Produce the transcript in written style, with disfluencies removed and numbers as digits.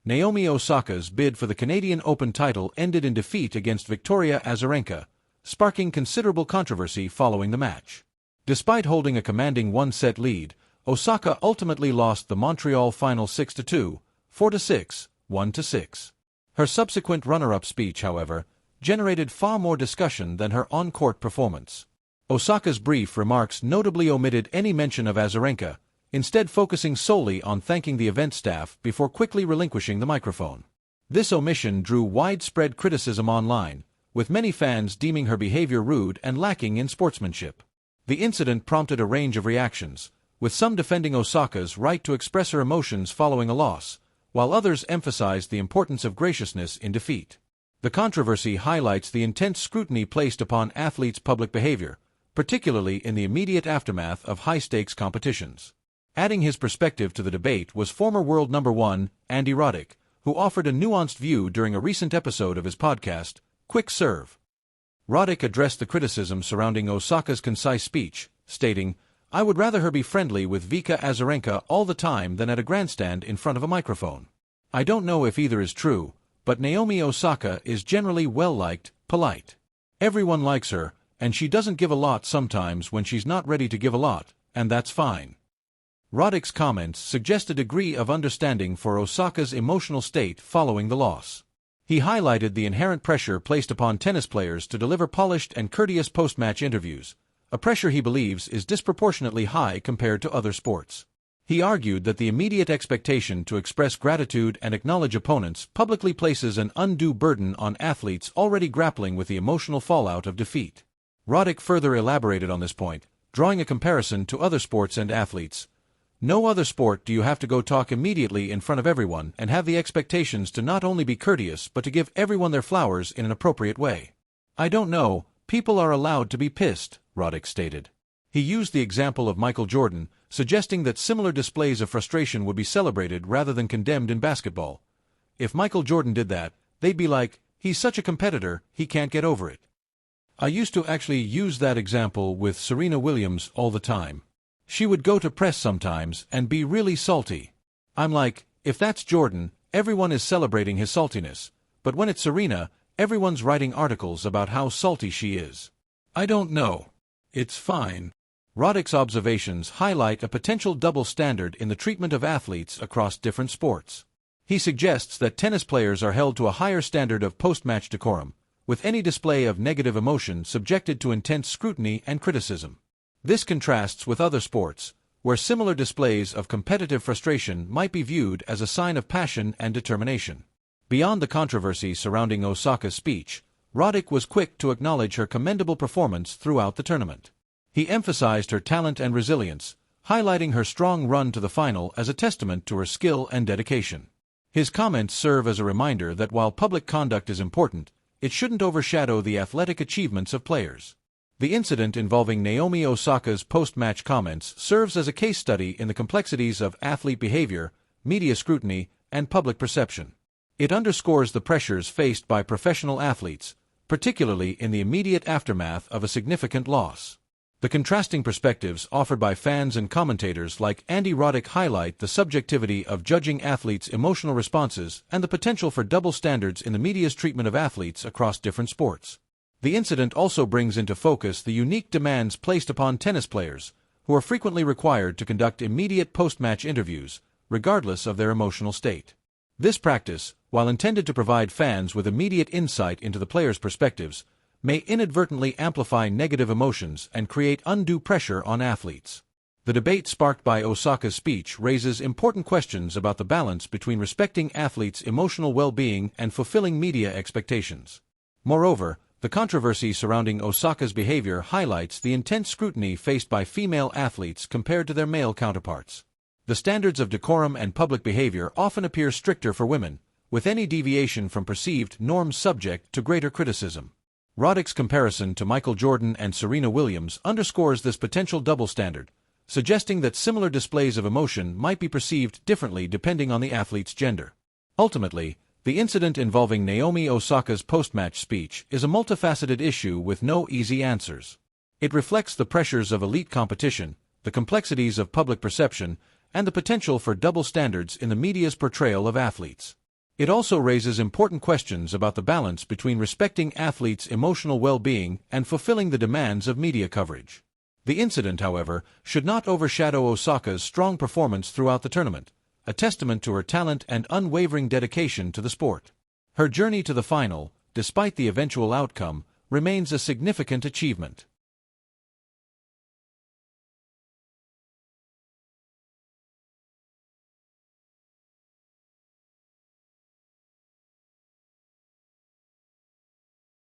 Naomi Osaka's bid for the Canadian Open title ended in defeat against Victoria Azarenka, sparking considerable controversy following the match. Despite holding a commanding one-set lead, Osaka ultimately lost the Montreal final 6-2, 4-6, 1-6. Her subsequent runner-up speech, however, generated far more discussion than her on-court performance. Osaka's brief remarks notably omitted any mention of Azarenka, instead focusing solely on thanking the event staff before quickly relinquishing the microphone. This omission drew widespread criticism online, with many fans deeming her behavior rude and lacking in sportsmanship. The incident prompted a range of reactions, with some defending Osaka's right to express her emotions following a loss, while others emphasized the importance of graciousness in defeat. The controversy highlights the intense scrutiny placed upon athletes' public behavior, particularly in the immediate aftermath of high-stakes competitions. Adding his perspective to the debate was former world number 1, Andy Roddick, who offered a nuanced view during a recent episode of his podcast, Quick Serve. Roddick addressed the criticism surrounding Osaka's concise speech, stating, "I would rather her be friendly with Vika Azarenka all the time than at a grandstand in front of a microphone. I don't know if either is true, but Naomi Osaka is generally well-liked, polite. Everyone likes her, and she doesn't give a lot sometimes when she's not ready to give a lot, and that's fine." Roddick's comments suggest a degree of understanding for Osaka's emotional state following the loss. He highlighted the inherent pressure placed upon tennis players to deliver polished and courteous post-match interviews, a pressure he believes is disproportionately high compared to other sports. He argued that the immediate expectation to express gratitude and acknowledge opponents publicly places an undue burden on athletes already grappling with the emotional fallout of defeat. Roddick further elaborated on this point, drawing a comparison to other sports and athletes. "No other sport do you have to go talk immediately in front of everyone and have the expectations to not only be courteous but to give everyone their flowers in an appropriate way. I don't know, people are allowed to be pissed," Roddick stated. He used the example of Michael Jordan, suggesting that similar displays of frustration would be celebrated rather than condemned in basketball. If Michael Jordan did that, they'd be like, "He's such a competitor, he can't get over it." I used to actually use that example with Serena Williams all the time. She would go to press sometimes and be really salty. I'm like, if that's Jordan, everyone is celebrating his saltiness, but when it's Serena, everyone's writing articles about how salty she is. I don't know. It's fine. Roddick's observations highlight a potential double standard in the treatment of athletes across different sports. He suggests that tennis players are held to a higher standard of post-match decorum, with any display of negative emotion subjected to intense scrutiny and criticism. This contrasts with other sports, where similar displays of competitive frustration might be viewed as a sign of passion and determination. Beyond the controversy surrounding Osaka's speech, Roddick was quick to acknowledge her commendable performance throughout the tournament. He emphasized her talent and resilience, highlighting her strong run to the final as a testament to her skill and dedication. His comments serve as a reminder that while public conduct is important, it shouldn't overshadow the athletic achievements of players. The incident involving Naomi Osaka's post-match comments serves as a case study in the complexities of athlete behavior, media scrutiny, and public perception. It underscores the pressures faced by professional athletes, particularly in the immediate aftermath of a significant loss. The contrasting perspectives offered by fans and commentators like Andy Roddick highlight the subjectivity of judging athletes' emotional responses and the potential for double standards in the media's treatment of athletes across different sports. The incident also brings into focus the unique demands placed upon tennis players, who are frequently required to conduct immediate post-match interviews, regardless of their emotional state. This practice, while intended to provide fans with immediate insight into the players' perspectives, may inadvertently amplify negative emotions and create undue pressure on athletes. The debate sparked by Osaka's speech raises important questions about the balance between respecting athletes' emotional well-being and fulfilling media expectations. Moreover, the controversy surrounding Osaka's behavior highlights the intense scrutiny faced by female athletes compared to their male counterparts. The standards of decorum and public behavior often appear stricter for women, with any deviation from perceived norms subject to greater criticism. Roddick's comparison to Michael Jordan and Serena Williams underscores this potential double standard, suggesting that similar displays of emotion might be perceived differently depending on the athlete's gender. Ultimately, the incident involving Naomi Osaka's post-match speech is a multifaceted issue with no easy answers. It reflects the pressures of elite competition, the complexities of public perception, and the potential for double standards in the media's portrayal of athletes. It also raises important questions about the balance between respecting athletes' emotional well-being and fulfilling the demands of media coverage. The incident, however, should not overshadow Osaka's strong performance throughout the tournament, a testament to her talent and unwavering dedication to the sport. Her journey to the final, despite the eventual outcome, remains a significant achievement.